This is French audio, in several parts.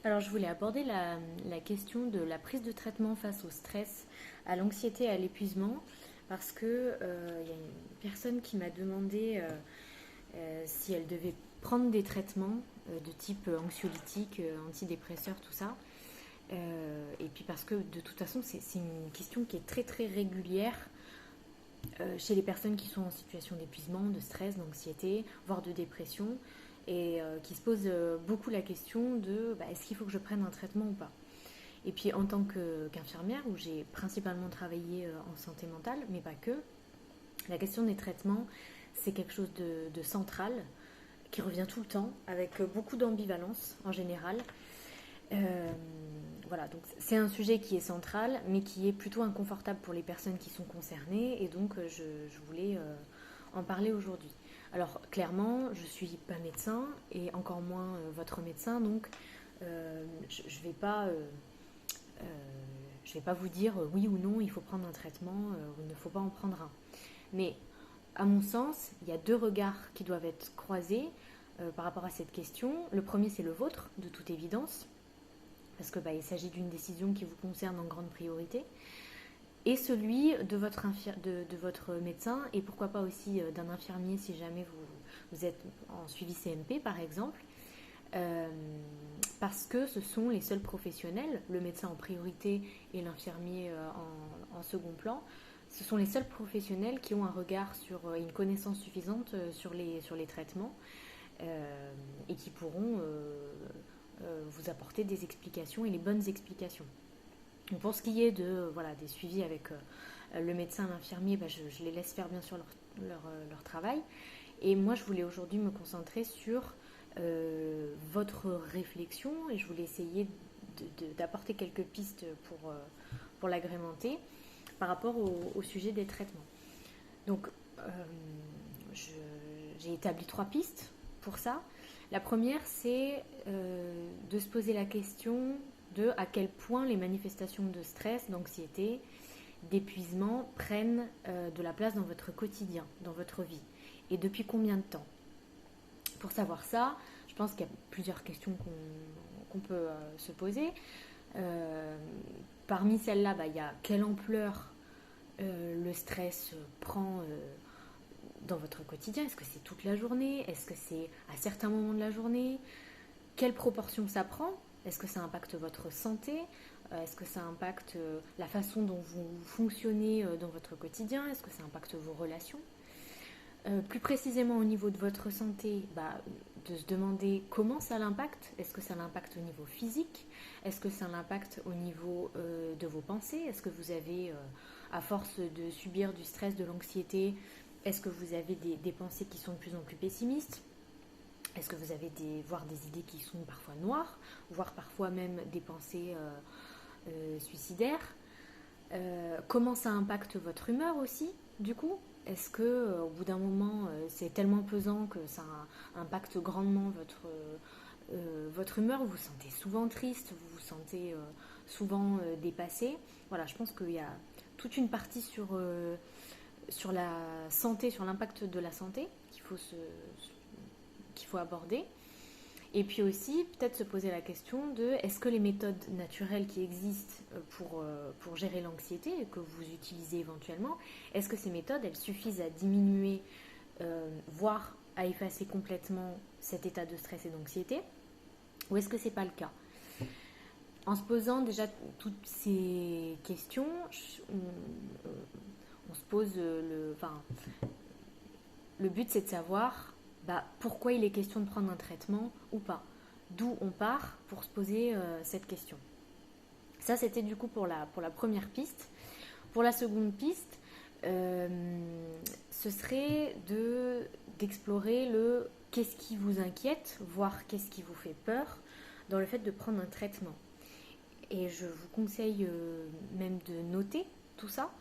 Alors, je voulais aborder la question de la prise de traitement face au stress, à l'anxiété et à l'épuisement, parce que il y a une personne qui m'a demandé si elle devait prendre des traitements de type anxiolytique, antidépresseur, tout ça. Et puis parce que de toute façon, c'est une question qui est très très régulière chez les personnes qui sont en situation d'épuisement, de stress, d'anxiété, voire de dépression, et qui se posent beaucoup la question de est-ce qu'il faut que je prenne un traitement ou pas. Et puis en tant qu'infirmière, où j'ai principalement travaillé en santé mentale, mais pas que, la question des traitements, c'est quelque chose de central, qui revient tout le temps, avec beaucoup d'ambivalence en général. Euh, voilà, donc c'est un sujet qui est central, mais qui est plutôt inconfortable pour les personnes qui sont concernées, et donc je voulais en parler aujourd'hui. Alors clairement, je ne suis pas médecin, et encore moins votre médecin, donc je ne vais pas... je vais pas vous dire oui ou non, il faut prendre un traitement ou il ne faut pas en prendre un. Mais à mon sens, il y a deux regards qui doivent être croisés par rapport à cette question. Le premier, c'est le vôtre, de toute évidence, parce que il s'agit d'une décision qui vous concerne en grande priorité, et celui de votre médecin, et pourquoi pas aussi d'un infirmier si jamais vous êtes en suivi CMP par exemple, euh, parce que ce sont les seuls professionnels, le médecin en priorité et l'infirmier en second plan, ce sont les seuls professionnels qui ont un regard sur une connaissance suffisante sur les traitements et qui pourront vous apporter des explications et les bonnes explications. Donc pour ce qui est des suivis avec le médecin, l'infirmier, je les laisse faire bien sûr leur travail. Et moi, je voulais aujourd'hui me concentrer sur votre réflexion et je voulais essayer d'apporter quelques pistes pour l'agrémenter par rapport au sujet des traitements. Donc, je- j'ai établi trois pistes pour ça. La première, c'est de se poser la question de à quel point les manifestations de stress, d'anxiété, d'épuisement prennent de la place dans votre quotidien, dans votre vie. Et depuis combien de temps? Pour savoir ça, je pense qu'il y a plusieurs questions qu'on peut se poser. Euh, Parmi celles-là, il y a quelle ampleur le stress prend dans votre quotidien. Est-ce que c'est toute la journée? Est-ce que c'est à certains moments de la journée? Quelle proportion ça prend? Est-ce que ça impacte votre santé? Est-ce que ça impacte la façon dont vous fonctionnez dans votre quotidien? Est-ce que ça impacte vos relations? Plus précisément au niveau de votre santé, de se demander comment ça l'impacte. Est-ce que ça l'impacte au niveau physique? Est-ce que ça l'impacte au niveau de vos pensées? Est-ce que vous avez, à force de subir du stress, de l'anxiété, est-ce que vous avez des pensées qui sont de plus en plus pessimistes? Est-ce que vous avez voire des idées qui sont parfois noires, voire parfois même des pensées suicidaires? Comment ça impacte votre humeur aussi, du coup? Est-ce que au bout d'un moment, c'est tellement pesant que ça impacte grandement votre humeur? Vous vous sentez souvent triste, vous vous sentez souvent dépassé. Voilà, je pense qu'il y a toute une partie sur la santé, sur l'impact de la santé qu'il faut aborder. Et puis aussi, peut-être se poser la question de est-ce que les méthodes naturelles qui existent pour gérer l'anxiété et que vous utilisez éventuellement, est-ce que ces méthodes, elles suffisent à diminuer, voire à effacer complètement cet état de stress et d'anxiété, ou est-ce que c'est pas le cas? En se posant déjà toutes ces questions, on se pose le but c'est de savoir pourquoi il est question de prendre un traitement ou pas. D'où on part pour se poser cette question. Ça, c'était du coup pour la première piste. Pour la seconde piste, ce serait d'explorer le qu'est-ce qui vous inquiète, voire qu'est-ce qui vous fait peur dans le fait de prendre un traitement. Et je vous conseille même de noter tout ça,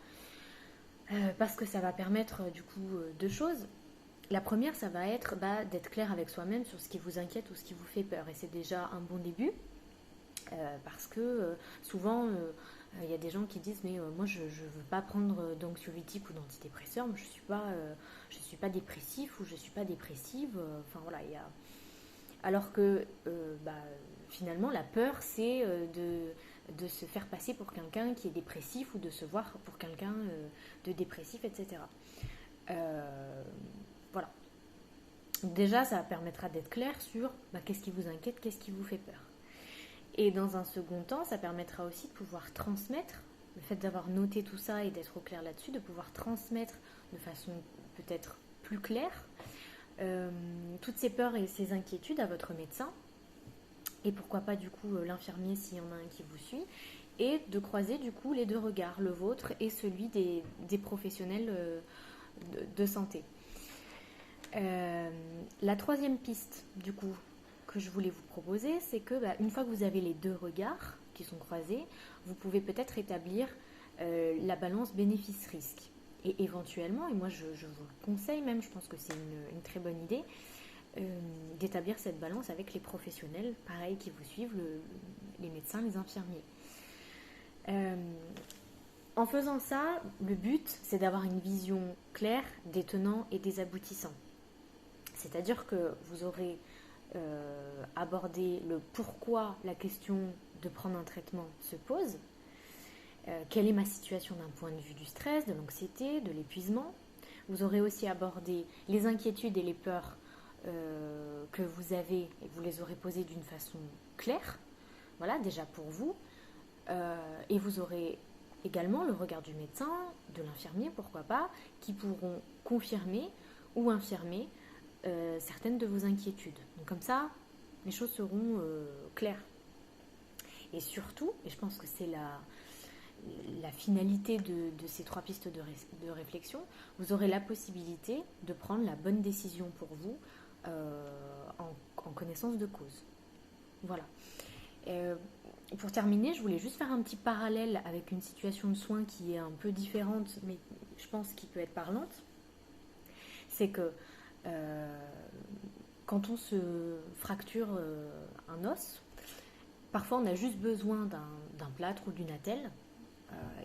parce que ça va permettre du coup deux choses. La première, ça va être d'être clair avec soi-même sur ce qui vous inquiète ou ce qui vous fait peur. Et c'est déjà un bon début, parce que souvent, il y a des gens qui disent mais moi je ne veux pas prendre d'anxiolytique ou d'antidépresseur, moi je suis pas dépressif ou je suis pas dépressive. Enfin voilà, il y a... Alors que finalement, la peur, c'est de se faire passer pour quelqu'un qui est dépressif ou de se voir pour quelqu'un de dépressif, etc. Voilà. Déjà, ça permettra d'être clair sur qu'est-ce qui vous inquiète, qu'est-ce qui vous fait peur. Et dans un second temps, ça permettra aussi de pouvoir transmettre, le fait d'avoir noté tout ça et d'être au clair là-dessus, de pouvoir transmettre de façon peut-être plus claire toutes ces peurs et ces inquiétudes à votre médecin, et pourquoi pas du coup l'infirmier s'il y en a un qui vous suit, et de croiser du coup les deux regards, le vôtre et celui des professionnels de santé. La troisième piste du coup que je voulais vous proposer, c'est que une fois que vous avez les deux regards qui sont croisés, vous pouvez peut-être établir la balance bénéfice-risque. Et éventuellement, et moi je vous le conseille même, je pense que c'est une très bonne idée, d'établir cette balance avec les professionnels, pareil, qui vous suivent, les médecins, les infirmiers. En faisant ça, le but, c'est d'avoir une vision claire des tenants et des aboutissants. C'est-à-dire que vous aurez abordé le pourquoi la question de prendre un traitement se pose, quelle est ma situation d'un point de vue du stress, de l'anxiété, de l'épuisement. Vous aurez aussi abordé les inquiétudes et les peurs que vous avez, et vous les aurez posées d'une façon claire, voilà, déjà pour vous. Et vous aurez également le regard du médecin, de l'infirmier, pourquoi pas, qui pourront confirmer ou infirmer certaines de vos inquiétudes. Donc comme ça, les choses seront claires. Et surtout, et je pense que c'est la finalité de ces trois pistes de réflexion, vous aurez la possibilité de prendre la bonne décision pour vous en connaissance de cause. Voilà. Pour terminer, je voulais juste faire un petit parallèle avec une situation de soins qui est un peu différente, mais je pense qui peut être parlante. C'est que quand on se fracture un os, parfois on a juste besoin d'un plâtre ou d'une attelle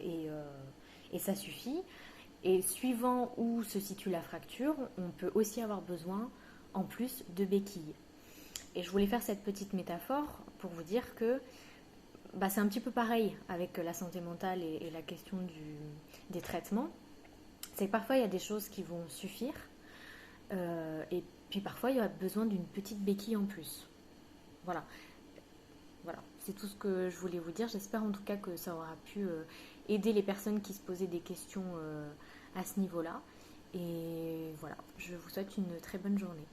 et ça suffit. Et suivant où se situe la fracture, on peut aussi avoir besoin en plus de béquilles. Et je voulais faire cette petite métaphore pour vous dire que c'est un petit peu pareil avec la santé mentale et la question des traitements. C'est que parfois il y a des choses qui vont suffire et puis parfois il y a besoin d'une petite béquille en plus. Voilà, c'est tout ce que je voulais vous dire. J'espère en tout cas que ça aura pu aider les personnes qui se posaient des questions à ce niveau-là. Et voilà, je vous souhaite une très bonne journée.